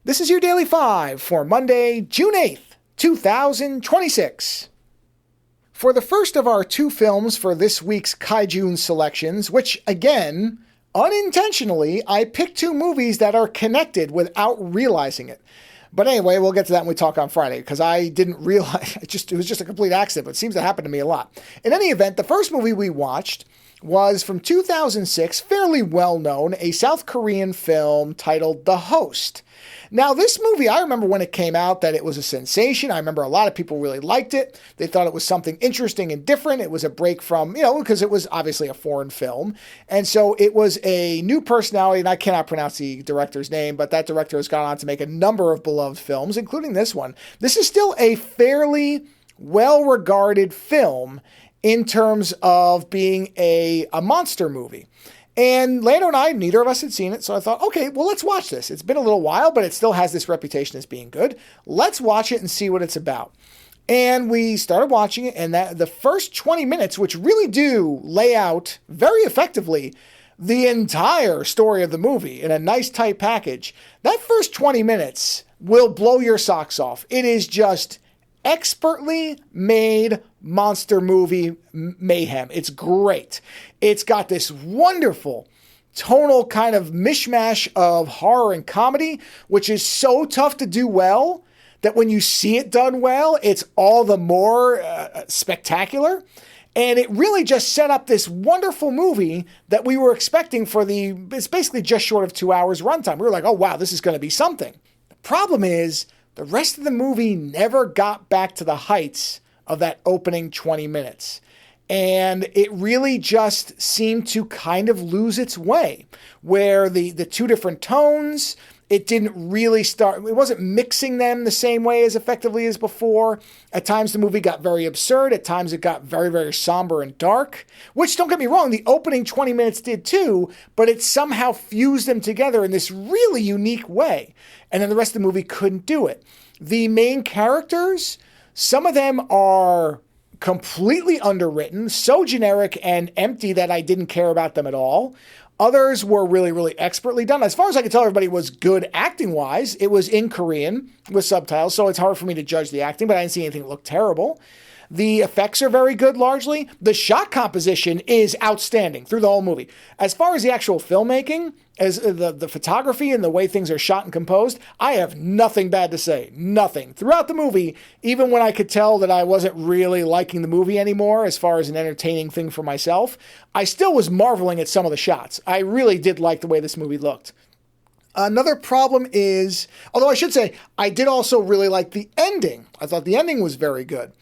This is your Daily 5 for Monday, June 8th, 2026. For the first of our two films for this week's Kaijun selections, which, again, unintentionally, I picked two movies that are connected without realizing it. But anyway, we'll get to that when we talk on Friday, because I didn't realize, it was just a complete accident, but it seems to happen to me a lot. In any event, the first movie we watched was from 2006, fairly well-known, a South Korean film titled The Host. Now, this movie, I remember when it came out that it was a sensation. I remember a lot of people really liked it. They thought it was something interesting and different. It was a break from, because it was obviously a foreign film. And so it was a new personality, and I cannot pronounce the director's name, but that director has gone on to make a number of beloved films, including this one. This is still a fairly well-regarded film in terms of being a monster movie. And Lando and I, neither of us had seen it, so I thought, okay, well, let's watch this. It's been a little while, but it still has this reputation as being good. Let's watch it and see what it's about. And we started watching it, and the first 20 minutes, which really do lay out very effectively the entire story of the movie in a nice tight package, that first 20 minutes will blow your socks off. It is just expertly made monster movie mayhem. It's great. It's got this wonderful tonal kind of mishmash of horror and comedy, which is so tough to do well that when you see it done well, it's all the more spectacular. And it really just set up this wonderful movie that we were expecting it's basically just short of 2 hours runtime. We were like, oh, wow, this is going to be something. The problem is, the rest of the movie never got back to the heights of that opening 20 minutes. And it really just seemed to kind of lose its way, where the two different tones, it didn't really start, it wasn't mixing them the same way as effectively as before. At times the movie got very absurd. At times it got very, very somber and dark, which, don't get me wrong, the opening 20 minutes did too, but it somehow fused them together in this really unique way. And then the rest of the movie couldn't do it. The main characters, some of them are completely underwritten, so generic and empty that I didn't care about them at all. Others were really, really expertly done. As far as I can tell, everybody was good acting-wise. It was in Korean with subtitles, so it's hard for me to judge the acting, but I didn't see anything that looked terrible. The effects are very good, largely. The shot composition is outstanding through the whole movie. As far as the actual filmmaking, as the photography and the way things are shot and composed, I have nothing bad to say. Nothing. Throughout the movie, even when I could tell that I wasn't really liking the movie anymore as far as an entertaining thing for myself, I still was marveling at some of the shots. I really did like the way this movie looked. Another problem is, although I should say, I did also really like the ending. I thought the ending was very good.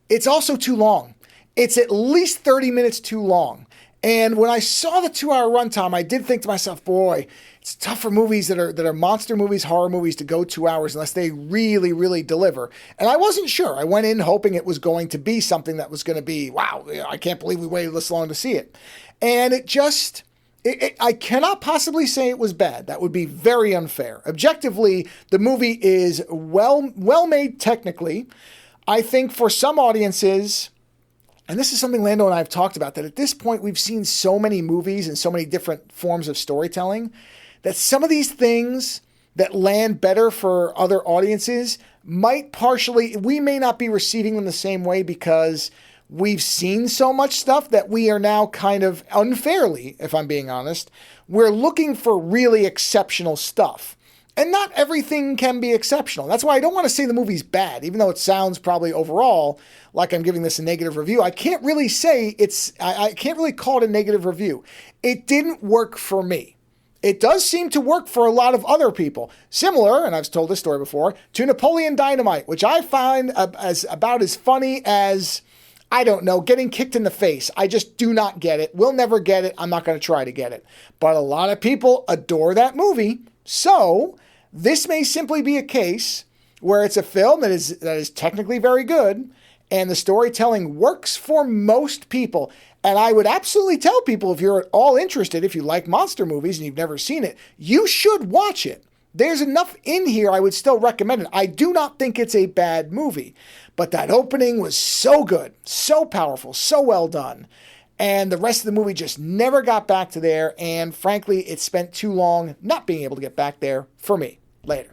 It's also too long. It's at least 30 minutes too long. And when I saw the 2-hour runtime, I did think to myself, boy, it's tough for movies that are monster movies, horror movies to go 2 hours unless they really, really deliver. And I wasn't sure. I went in hoping it was going to be something that was going to be, wow, I can't believe we waited this long to see it. And I cannot possibly say it was bad. That would be very unfair. Objectively, the movie is well made technically. I think for some audiences, and this is something Lando and I have talked about, that at this point we've seen so many movies and so many different forms of storytelling that some of these things that land better for other audiences we may not be receiving them the same way because we've seen so much stuff that we are now kind of unfairly, if I'm being honest, we're looking for really exceptional stuff. And not everything can be exceptional. That's why I don't want to say the movie's bad, even though it sounds probably overall like I'm giving this a negative review. I can't really say I can't really call it a negative review. It didn't work for me. It does seem to work for a lot of other people. Similar, and I've told this story before, to Napoleon Dynamite, which I find about as funny as, I don't know, getting kicked in the face. I just do not get it. We'll never get it. I'm not going to try to get it. But a lot of people adore that movie. So this may simply be a case where it's a film that is technically very good and the storytelling works for most people. And I would absolutely tell people, if you're at all interested, if you like monster movies and you've never seen it, you should watch it. There's enough in here I would still recommend it. I do not think it's a bad movie, but that opening was so good, so powerful, so well done. And the rest of the movie just never got back to there. And frankly, it spent too long not being able to get back there for me. Later.